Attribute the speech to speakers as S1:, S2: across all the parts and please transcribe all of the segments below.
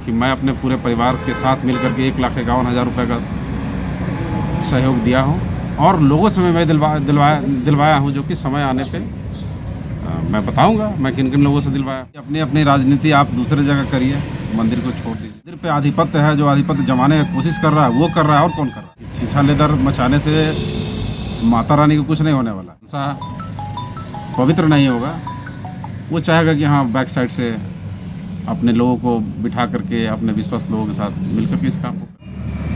S1: कि मैं अपने पूरे परिवार के साथ मिलकर के 1,51,000 रुपये का सहयोग दिया हूँ और लोगों से मैं दिलवाया हूँ, जो कि समय आने पे मैं बताऊंगा मैं किन किन लोगों से दिलवाया। अपनी अपनी राजनीति आप दूसरे जगह करिए, मंदिर को छोड़ दीजिए। मंदिर पे आधिपत्य है, जो आधिपत्य जमाने की कोशिश कर रहा है वो कर रहा है, और कौन कर रहा है। छीछा लेदर मचाने से माता रानी को कुछ नहीं होने वाला, ऐसा पवित्र नहीं होगा। वो चाहेगा कि हाँ बैक साइड से अपने लोगों को बिठा करके अपने विश्वस्त लोगों के साथ मिलकर के इस काम को,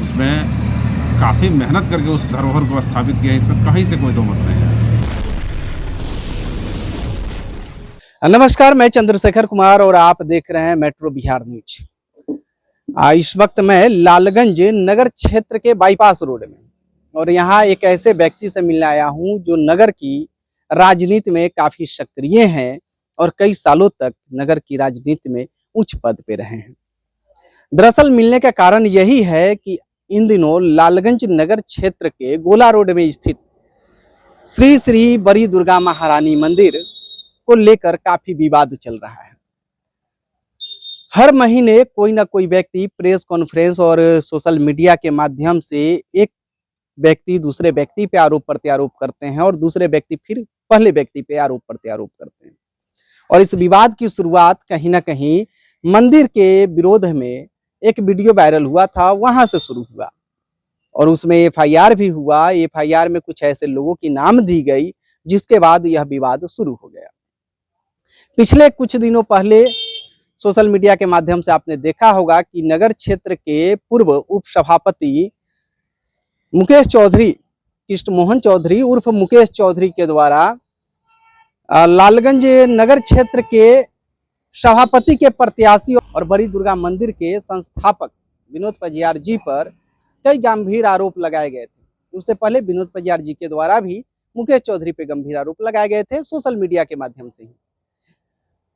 S1: उसमें काफ़ी मेहनत करके उस धरोहर को स्थापित किया, इसमें कहीं से कोई दो मत नहीं है।
S2: नमस्कार, मैं चंद्रशेखर कुमार और आप देख रहे हैं मेट्रो बिहार न्यूज। इस वक्त मैं लालगंज नगर क्षेत्र के बाईपास रोड में और यहाँ एक ऐसे व्यक्ति से मिलने आया हूँ जो नगर की राजनीति में काफी सक्रिय हैं और कई सालों तक नगर की राजनीति में उच्च पद पे रहे हैं। दरअसल मिलने का कारण यही है कि इन दिनों लालगंज नगर क्षेत्र के गोला रोड में स्थित श्री श्री बड़ी दुर्गा महारानी मंदिर को लेकर काफी विवाद चल रहा है। हर महीने कोई ना कोई व्यक्ति प्रेस कॉन्फ्रेंस और सोशल मीडिया के माध्यम से एक व्यक्ति दूसरे व्यक्ति पे आरोप प्रत्यारोप करते हैं और दूसरे व्यक्ति फिर पहले व्यक्ति पे आरोप प्रत्यारोप करते हैं। और इस विवाद की शुरुआत कहीं ना कहीं मंदिर के विरोध में एक वीडियो वायरल हुआ था, वहां से शुरू हुआ और उसमें एफआईआर भी हुआ। एफआईआर में कुछ ऐसे लोगों की नाम दी गई जिसके बाद यह विवाद शुरू हो गया। पिछले कुछ दिनों पहले सोशल मीडिया के माध्यम से आपने देखा होगा कि नगर क्षेत्र के पूर्व उप सभापति मुकेश चौधरी, कृष्ण मोहन चौधरी उर्फ मुकेश चौधरी के द्वारा लालगंज नगर क्षेत्र के सभापति के प्रत्याशी और बड़ी दुर्गा मंदिर के संस्थापक विनोद पजियार जी पर कई गंभीर आरोप लगाए गए थे। उससे पहले विनोद पजियार जी के द्वारा भी मुकेश चौधरी पे गंभीर आरोप लगाए गए थे सोशल मीडिया के माध्यम से ही।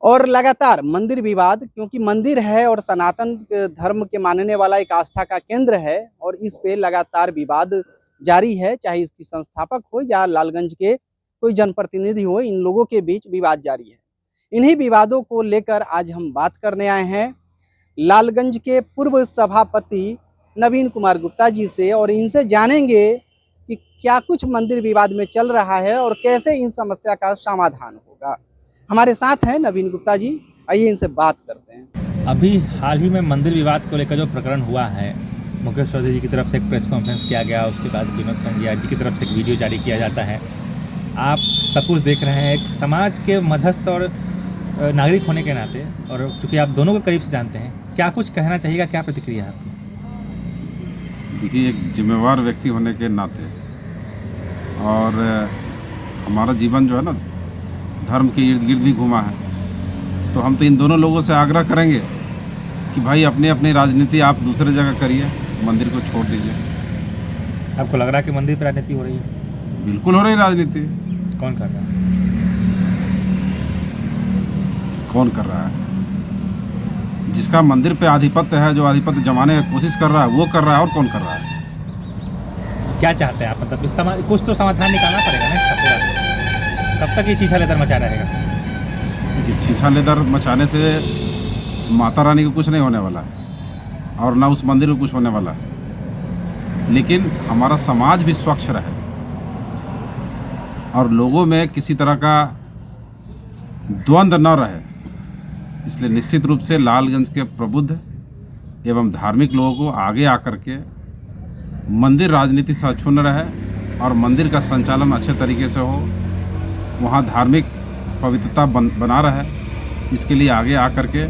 S2: और लगातार मंदिर विवाद, क्योंकि मंदिर है और सनातन धर्म के मानने वाला एक आस्था का केंद्र है और इस पे लगातार विवाद जारी है, चाहे इसकी संस्थापक हो या लालगंज के कोई जनप्रतिनिधि हो, इन लोगों के बीच विवाद जारी है। इन्हीं विवादों को लेकर आज हम बात करने आए हैं लालगंज के पूर्व सभापति नवीन कुमार गुप्ता जी से और इनसे जानेंगे कि क्या कुछ मंदिर विवाद में चल रहा है और कैसे इन समस्या का समाधान होगा। हमारे साथ हैं नवीन गुप्ता जी, आइए इनसे बात करते हैं।
S3: अभी हाल ही में मंदिर विवाद को लेकर जो प्रकरण हुआ है, मुकेश चौधरी जी की तरफ से एक प्रेस कॉन्फ्रेंस किया गया, उसके बाद विनोद पजियार जी की तरफ से एक वीडियो जारी किया जाता है। आप सब कुछ देख रहे हैं, एक समाज के मध्यस्थ और नागरिक होने के नाते, और चूँकि आप दोनों को करीब से जानते हैं, क्या कुछ कहना चाहिएगा, क्या प्रतिक्रिया है आपकी?
S1: देखिए, एक जिम्मेवार व्यक्ति होने के नाते और हमारा जीवन जो है ना धर्म के इर्द गिर्द भी घुमा है, तो हम तो इन दोनों लोगों से आग्रह करेंगे कि भाई अपनी अपनी राजनीति आप दूसरे जगह करिए, मंदिर को छोड़ दीजिए।
S3: आपको लग रहा है कि मंदिर पर राजनीति हो रही है?
S1: बिल्कुल हो रही राजनीति।
S3: कौन कर रहा है?
S1: कौन कर रहा है? जिसका मंदिर पे आधिपत्य है, जो आधिपत्य जमाने की कोशिश कर रहा है वो कर रहा है, और कौन कर रहा है।
S3: क्या चाहते हैं आप? मतलब कुछ तो समाधान निकालना पड़ेगा ना। कब तक ये छीछा लेदर मचा रहेगा?
S1: देखिए, छीछा लेदर मचाने से माता रानी को कुछ नहीं होने वाला है और ना उस मंदिर को कुछ होने वाला है, लेकिन हमारा समाज भी स्वच्छ रहे और लोगों में किसी तरह का द्वंद्व न रहे, इसलिए निश्चित रूप से लालगंज के प्रबुद्ध एवं धार्मिक लोगों को आगे आकर के मंदिर राजनीति से अछून्न रहे और मंदिर का संचालन अच्छे तरीके से हो, वहाँ धार्मिक पवित्रता बना रहे, इसके लिए आगे आकर के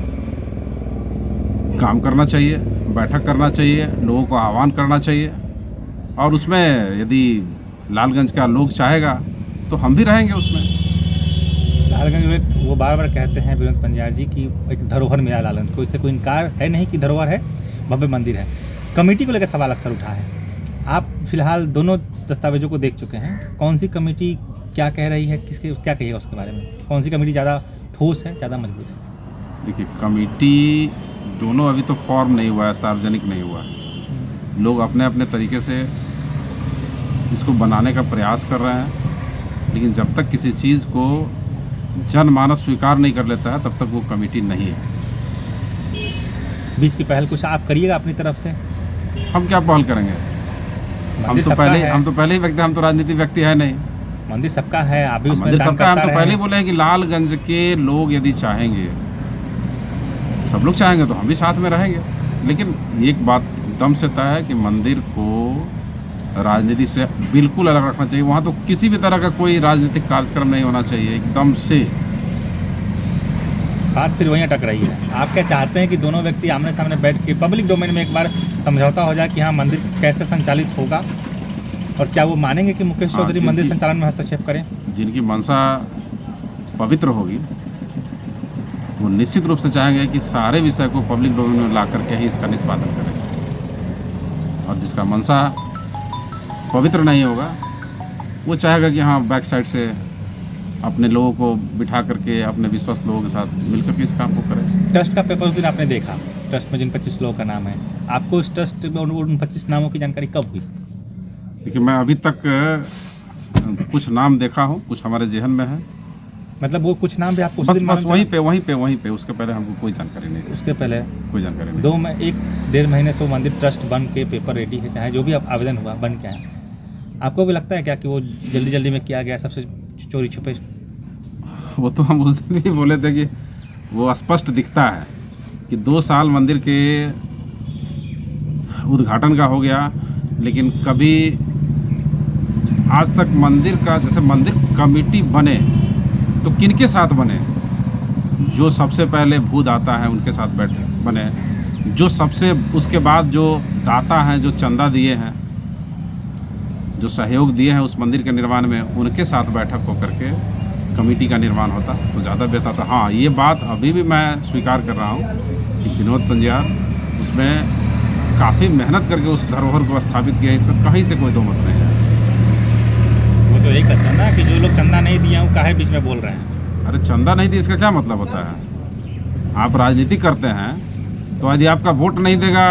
S1: काम करना चाहिए, बैठक करना चाहिए, लोगों को आह्वान करना चाहिए और उसमें यदि लालगंज का लोग चाहेगा तो हम भी रहेंगे उसमें।
S3: लालगंज में वो बार बार कहते हैं विनोद पजियार जी की एक धरोहर मेरा लालगंज को, इससे कोई इनकार है नहीं कि धरोहर है, भव्य मंदिर है। कमेटी को लेकर सवाल अक्सर उठा है। आप फिलहाल दोनों दस्तावेजों को देख चुके हैं, कौन सी कमेटी क्या कह रही है, किसके क्या कहिएगा उसके बारे में? कौन सी कमेटी ज़्यादा ठोस है, ज़्यादा मजबूत है?
S1: देखिए, कमेटी दोनों अभी तो फॉर्म नहीं हुआ है, सार्वजनिक नहीं हुआ है। लोग अपने अपने तरीके से इसको बनाने का प्रयास कर रहे हैं, लेकिन जब तक किसी चीज़ को जनमानस स्वीकार नहीं कर लेता है तब तक वो कमेटी नहीं है।
S3: बीच की पहल कुछ आप करिएगा अपनी तरफ से।
S1: हम क्या पहल करेंगे?
S3: मंदिर सबका है।
S1: हम तो पहले ही व्यक्ति, हम तो राजनीतिक व्यक्ति है नहीं।
S3: मंदिर सबका है, आप भी उसमें
S1: मंदिर
S3: दान
S1: सबका है। हम
S3: करता
S1: तो
S3: रहे
S1: पहले ही
S3: हैं।
S1: बोले हैं कि लालगंज के लोग यदि चाहेंगे, सब लोग चाहेंगे तो हम भी साथ में रहेंगे। लेकिन एक बात एकदम से तय है कि मंदिर को राजनीति से बिल्कुल अलग रखना चाहिए। वहाँ तो किसी भी तरह का कोई राजनीतिक कार्यक्रम नहीं होना चाहिए, एकदम से।
S3: बात फिर वहीं अटक रही है। आप क्या चाहते हैं कि दोनों व्यक्ति आमने सामने बैठ के पब्लिक डोमेन में एक बार समझौता हो जाए कि हाँ मंदिर कैसे संचालित होगा, और क्या वो मानेंगे कि मुकेश
S1: हाँ,
S3: चौधरी मंदिर संचालन में हस्तक्षेप करें?
S1: जिनकी मनसा पवित्र होगी वो निश्चित रूप से चाहेंगे कि सारे विषय को पब्लिक डोमेन में ला करके ही इसका निष्पादन करें। और जिसका मनसा पवित्र नहीं होगा वो चाहेगा कि हाँ बैक साइड से अपने लोगों को बिठा करके, अपने विश्वस्त लोगों के साथ मिलकर के इस काम को करें।
S3: ट्रस्ट का पेपर उस दिन आपने देखा, ट्रस्ट में जिन 25 लोगों का नाम है, आपको इस ट्रस्ट में उन 25 नामों की जानकारी कब हुई?
S1: देखिए, मैं अभी तक कुछ नाम देखा हूँ, कुछ हमारे जेहन में है।
S3: मतलब वो कुछ नाम भी आपको उस
S1: बस
S3: दिन
S1: बस
S3: मालूम
S1: वहीं पे उसके पहले हमको कोई जानकारी नहीं
S3: था?
S1: थी।
S3: उसके पहले
S1: कोई जानकारी नहीं।
S3: 1-1.5 महीने से वो मंदिर ट्रस्ट बन के पेपर रेडी है, चाहे जो भी आवेदन हुआ बन के आया। आपको भी लगता है क्या कि वो जल्दी जल्दी में किया गया, सबसे चोरी छुपे?
S1: वो तो हम उस दिन भी बोले थे कि वो स्पष्ट दिखता है कि 2 साल मंदिर के उद्घाटन का हो गया, लेकिन कभी आज तक मंदिर का, जैसे मंदिर कमेटी बने तो किनके साथ बने? जो सबसे पहले भूदाता है उनके साथ बैठे बने, जो सबसे उसके बाद जो दाता हैं, जो चंदा दिए हैं, जो सहयोग दिए हैं उस मंदिर के निर्माण में, उनके साथ बैठक होकर के कमेटी का निर्माण होता तो ज़्यादा बेहतर था। हाँ, ये बात अभी भी मैं स्वीकार कर रहा हूँ कि विनोद पंजियार उसमें काफ़ी मेहनत करके उस धरोहर को स्थापित किया, इसमें कहीं से कोई दो मत नहीं है।
S3: वो तो यही कहता है ना कि जो लोग चंदा नहीं दिए हैं काहे बीच में बोल रहे हैं।
S1: अरे चंदा नहीं दिए इसका क्या मतलब होता है? आप राजनीति करते हैं तो यदि आपका वोट नहीं देगा,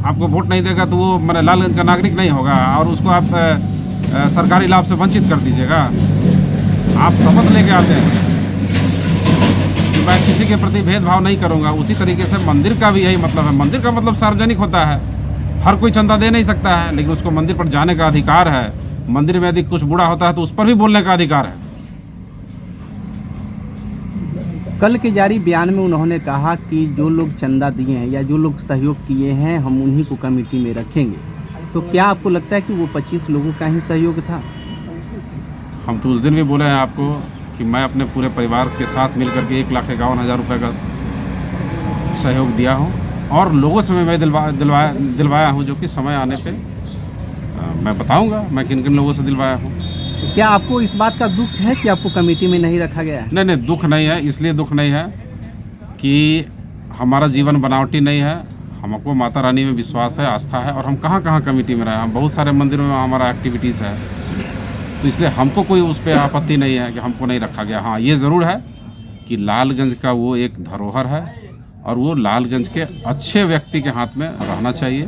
S1: आपको वोट नहीं देगा तो वो मैंने लालगंज का नागरिक नहीं होगा और उसको आप सरकारी लाभ से वंचित कर दीजिएगा। आप शपथ लेके आते हैं कि मैं किसी के प्रति भेदभाव नहीं करूंगा। उसी तरीके से मंदिर का भी यही मतलब है। मंदिर का मतलब सार्वजनिक होता है, हर कोई चंदा दे नहीं सकता है, लेकिन उसको मंदिर पर जाने का अधिकार है। मंदिर में यदि कुछ बुरा होता है तो उस पर भी बोलने का अधिकार है।
S2: कल के जारी बयान में उन्होंने कहा कि जो लोग चंदा दिए हैं या जो लोग सहयोग किए हैं हम उन्हीं को कमेटी में रखेंगे। तो क्या आपको लगता है कि वो 25 लोगों का ही सहयोग था?
S1: हम तो उस दिन भी बोले हैं आपको कि मैं अपने पूरे परिवार के साथ मिलकर के 1,51,000 रुपये का सहयोग दिया हूँ और लोगों से मैं दिलवाया हूँ, जो कि समय आने पे मैं बताऊँगा मैं किन किन लोगों से दिलवाया हूँ।
S2: तो क्या आपको इस बात का दुख है कि आपको कमेटी में नहीं रखा गया है?
S1: नहीं, दुख नहीं है। इसलिए दुख नहीं है कि हमारा जीवन बनावटी नहीं है। हमको माता रानी में विश्वास है, आस्था है, और हम कहाँ कहाँ कमेटी में रहे। हम बहुत सारे मंदिरों में हमारा एक्टिविटीज़ है, तो इसलिए हमको कोई उस पर आपत्ति नहीं है कि हमको नहीं रखा गया। हाँ, ये ज़रूर है कि लालगंज का वो एक धरोहर है और वो लालगंज के अच्छे व्यक्ति के हाथ में रहना चाहिए,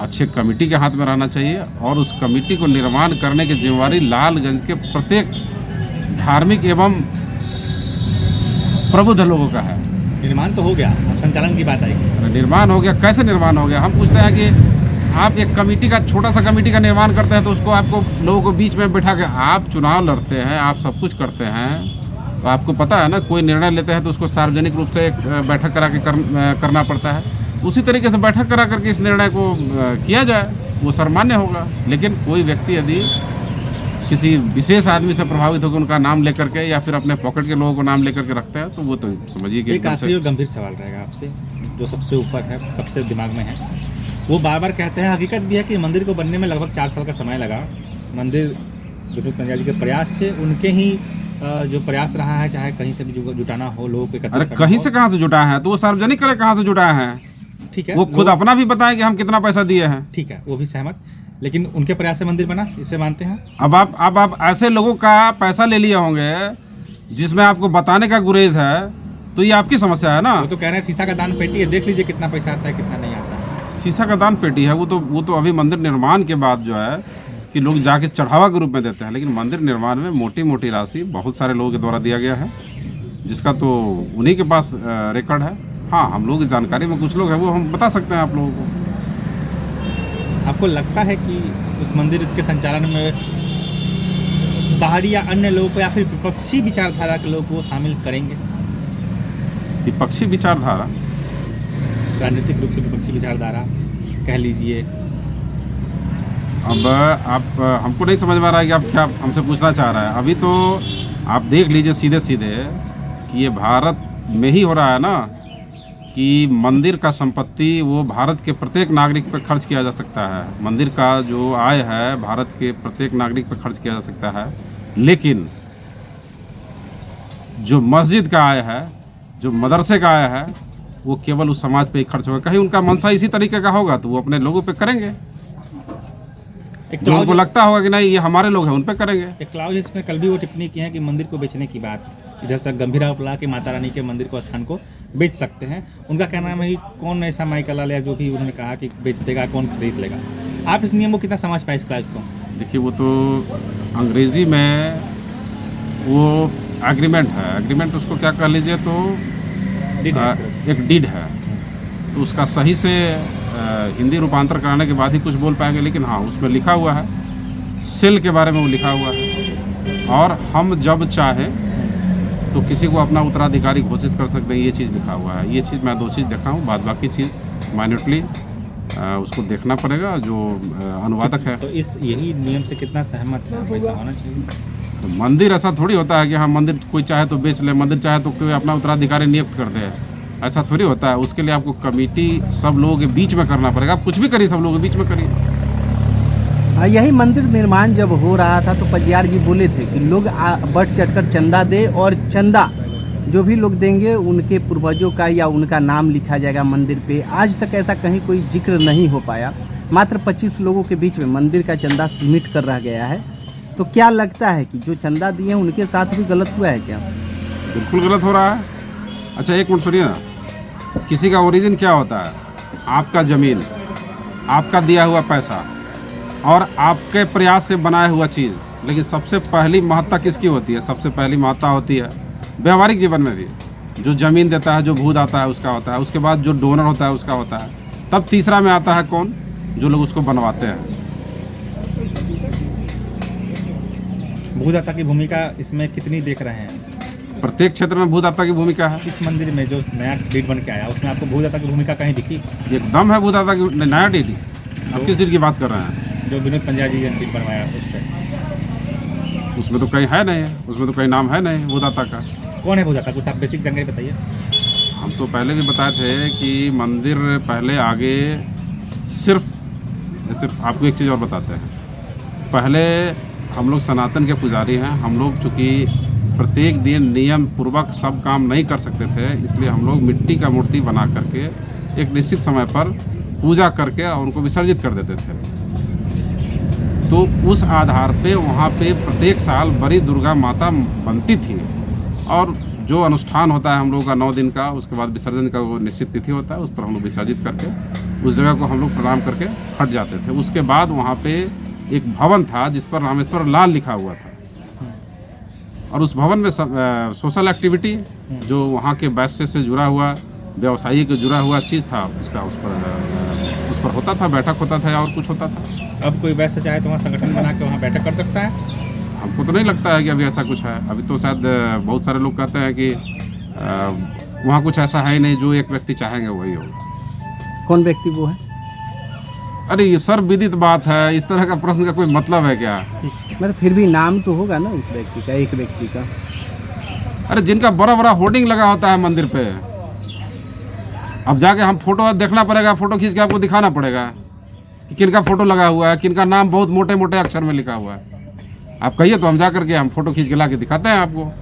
S1: अच्छे कमेटी के हाथ में रहना चाहिए, और उस कमेटी को निर्माण करने की जिम्मेवारी लालगंज के प्रत्येक धार्मिक एवं प्रबुद्ध लोगों का है।
S3: निर्माण तो हो गया, अब संचालन की बात आएगी।
S1: निर्माण हो गया, कैसे निर्माण हो गया? हम पूछते हैं कि आप एक कमेटी का, छोटा सा कमेटी का निर्माण करते हैं तो उसको आपको लोगों को बीच में बिठा के, आप चुनाव लड़ते हैं, आप सब कुछ करते हैं, तो आपको पता है ना, कोई निर्णय लेते हैं तो उसको सार्वजनिक रूप से एक बैठक करा के करना पड़ता है। उसी तरीके से बैठक करा करके इस निर्णय को किया जाए, वो सर्वमान्य होगा। लेकिन कोई व्यक्ति यदि किसी विशेष आदमी से प्रभावित होकर उनका नाम लेकर के या फिर अपने पॉकेट के लोगों को नाम लेकर के रखते हैं तो वो तो समझिए कि
S3: एक आखिरी और गंभीर सवाल रहेगा आपसे, जो सबसे ऊपर है, कब से दिमाग में है। वो बार बार कहते हैं, हकीकत भी है कि मंदिर को बनने में लगभग 4 साल का समय लगा। मंदिर विनोद पंजियार जी के प्रयास से, उनके ही जो प्रयास रहा है, चाहे कहीं से भी जुटाना हो, लोगों को एकत्रित करना हो।
S1: कहीं से कहाँ से जुटाए हैं? तो वो सार्वजनिक करे कहाँ से जुटाए हैं।
S3: ठीक है,
S1: वो खुद अपना भी बताएं कि हम कितना पैसा दिए हैं।
S3: ठीक है, वो भी सहमत, लेकिन उनके प्रयास से मंदिर बना, इसे मानते हैं।
S1: अब आप ऐसे लोगों का पैसा ले लिए होंगे जिसमें आपको बताने का गुरेज है, तो ये आपकी समस्या है ना।
S3: वो तो कह रहे हैं शीशा का दान पेटी है, देख लीजिए कितना पैसा आता है कितना नहीं आता है।
S1: शीशा का दान पेटी है, वो तो अभी मंदिर निर्माण के बाद जो है कि लोग जाके चढ़ावा के रूप में देते हैं, लेकिन मंदिर निर्माण में मोटी मोटी राशि बहुत सारे लोगों के द्वारा दिया गया है, जिसका तो उन्हीं के पास रिकॉर्ड है। हाँ, हम लोग की जानकारी में कुछ लोग हैं, वो हम बता सकते हैं आप लोगों को।
S3: आपको लगता है कि उस मंदिर के संचालन में बाहरी या अन्य लोगों को या फिर विपक्षी विचारधारा के लोगों को शामिल करेंगे?
S1: विपक्षी विचारधारा,
S3: राजनीतिक रूप से विपक्षी विचारधारा कह लीजिए।
S1: अब आप हमको नहीं समझ में आ रहा है कि आप क्या हमसे पूछना चाह रहे हैं। अभी तो आप देख लीजिए सीधे सीधे कि ये भारत में ही हो रहा है ना, कि मंदिर का संपत्ति वो भारत के प्रत्येक नागरिक पर खर्च किया जा सकता है। मंदिर का जो आय है भारत के प्रत्येक नागरिक पर खर्च किया जा सकता है, लेकिन जो मस्जिद का आय है, जो मदरसे का आय है, वो केवल उस समाज पे ही खर्च होगा। कहीं उनका मंशा इसी तरीके का होगा तो वो अपने लोगों पे करेंगे, जो उनको लगता होगा कि नहीं ये हमारे लोग हैं, उन पे करेंगे।
S3: एक क्लाउज इसमें कल भी वो टिप्पणी की है कि मंदिर को बेचने की बात, इधर से गंभीर आरोप लगा कि माता रानी के मंदिर को, स्थान को बेच सकते हैं। उनका कहना है कि कौन ऐसा माइकल लाल या जो भी उन्होंने कहा कि बेच देगा, कौन खरीद लेगा। आप इस नियम को कितना समझ पाए इस क्लाउज को?
S1: देखिए, वो तो अंग्रेजी में वो एग्रीमेंट है, एग्रीमेंट उसको क्या कह लीजिए तो एक डीड है, तो उसका सही से हिंदी रूपांतर कराने के बाद ही कुछ बोल पाएंगे। लेकिन हाँ, उसमें लिखा हुआ है, सेल के बारे में वो लिखा हुआ है, और हम जब चाहें तो किसी को अपना उत्तराधिकारी घोषित कर सकते हैं, ये चीज़ लिखा हुआ है। ये चीज़ मैं 2 चीज़ देखा हूँ, बाद बाकी चीज़ माइन्यूटली उसको देखना पड़ेगा जो अनुवादक है।
S3: तो इस यही नियम से कितना सहमत है, पैसा होना चाहिए?
S1: तो मंदिर ऐसा थोड़ी होता है कि हाँ मंदिर कोई चाहे तो बेच ले, मंदिर चाहे तो कोई अपना उत्तराधिकारी नियुक्त कर दे, ऐसा थोड़ी होता है। उसके लिए आपको कमेटी सब लोगों के बीच में करना पड़ेगा। आप कुछ भी करिए, सब लोगों के बीच में करिए।
S2: यही मंदिर निर्माण जब हो रहा था तो पजियार जी बोले थे कि लोग बढ़ चढ़कर चंदा दे, और चंदा जो भी लोग देंगे उनके पूर्वजों का या उनका नाम लिखा जाएगा मंदिर पे। आज तक ऐसा कहीं कोई जिक्र नहीं हो पाया, मात्र 25 लोगों के बीच में मंदिर का चंदा सीमित कर रह गया है। तो क्या लगता है कि जो चंदा दिए उनके साथ भी गलत हुआ है क्या?
S1: बिल्कुल गलत हो रहा है। अच्छा, एक मिनट सुनिए ना, किसी का ओरिजिन क्या होता है? आपका ज़मीन, आपका दिया हुआ पैसा और आपके प्रयास से बनाया हुआ चीज़। लेकिन सबसे पहली महत्ता किसकी होती है? सबसे पहली महत्ता होती है व्यवहारिक जीवन में भी, जो ज़मीन देता है, जो भूदाता है उसका होता है, उसके बाद जो डोनर होता है उसका होता है, तब तीसरा में आता है कौन? जो लोग उसको बनवाते हैं।
S3: भूदाता की भूमिका इसमें कितनी देख रहे हैं?
S1: प्रत्येक क्षेत्र में भूदाता की भूमिका है।
S3: इस मंदिर में जो नया डीड बन के आया उसमें आपको भूदाता की भूमिका कहीं दिखी?
S1: एकदम है भूदाता की नया डीडी। अब किस डीड की बात कर रहे हैं?
S3: जो विनोद पंजाब जी ने डीड बनवाया उस पर।
S1: उसमें तो कहीं है नहीं, उसमें तो कहीं नाम है नहीं भूदाता का।
S3: कौन है भूदाता? कुछ आप बेसिक जानकारी बताइए।
S1: हम तो पहले भी बताए थे कि मंदिर पहले आगे सिर्फ, जैसे आपको एक चीज़ और बताते हैं, पहले हम लोग सनातन के पुजारी हैं। हम लोग चूँकि प्रत्येक दिन नियम पूर्वक सब काम नहीं कर सकते थे, इसलिए हम लोग मिट्टी का मूर्ति बना करके एक निश्चित समय पर पूजा करके और उनको विसर्जित कर देते थे। तो उस आधार पे वहाँ पे प्रत्येक साल बड़ी दुर्गा माता बनती थी, और जो अनुष्ठान होता है हम लोगों का 9 दिन का, उसके बाद विसर्जन का वो निश्चित तिथि होता है, उस पर हम लोग विसर्जित करके उस जगह को हम लोग प्रणाम करके हट जाते थे। उसके बाद वहाँ पे एक भवन था जिस पर रामेश्वर लाल लिखा हुआ था, और उस भवन में सोशल एक्टिविटी जो वहाँ के वैश्य से जुड़ा हुआ, व्यवसायी से जुड़ा हुआ चीज़ था, उसका उस पर होता था, बैठक होता था और कुछ होता था।
S3: अब कोई वैसे चाहे तो वहाँ संगठन बना के वहाँ बैठक कर सकता है?
S1: हमको तो नहीं लगता है कि अभी ऐसा कुछ है। अभी तो शायद बहुत सारे लोग कहते हैं कि वहाँ कुछ ऐसा है ही नहीं, जो एक व्यक्ति चाहेंगे वही होगा।
S2: कौन व्यक्ति वो है?
S1: अरे ये सर्वविदित बात है, इस तरह का प्रश्न का कोई मतलब है क्या?
S2: मतलब फिर भी नाम तो होगा ना उस व्यक्ति का, एक व्यक्ति का।
S1: अरे जिनका बड़ा बड़ा होर्डिंग लगा होता है मंदिर पे, अब जाके हम फोटो देखना पड़ेगा, फोटो खींच के आपको दिखाना पड़ेगा कि किनका फोटो लगा हुआ है, किनका नाम बहुत मोटे मोटे अक्षर में लिखा हुआ है। आप कहिए तो हम जा करके हम फोटो खींच के ला के दिखाते हैं आपको।